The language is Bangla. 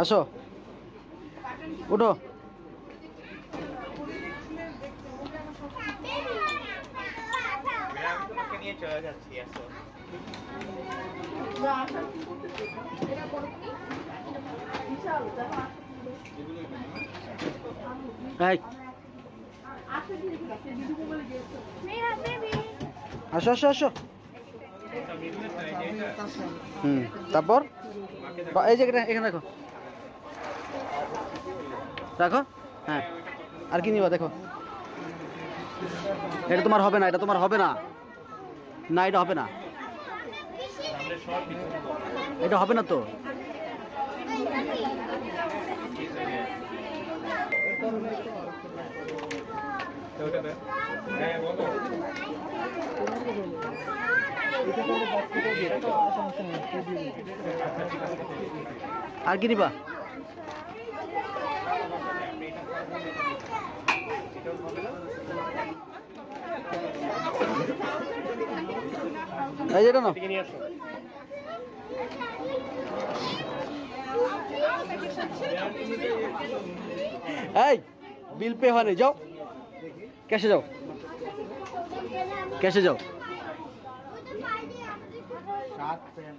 আসো উঠো। নিয়ে চলে যাচ্ছি। আসো আসো আসো আসো। তারপর এই জায়গাটা এখানে রাখো রাখো। হ্যাঁ আর কি নিবা দেখো। এটা তোমার হবে না, এটা তোমার হবে না। না এটা হবে না, এটা হবে না তো। আর কি নিবা? এই যেটা না, এই বিল পে হয়নি, যাও ক্যাশে যাও, ক্যাশে যাও। 7 পেন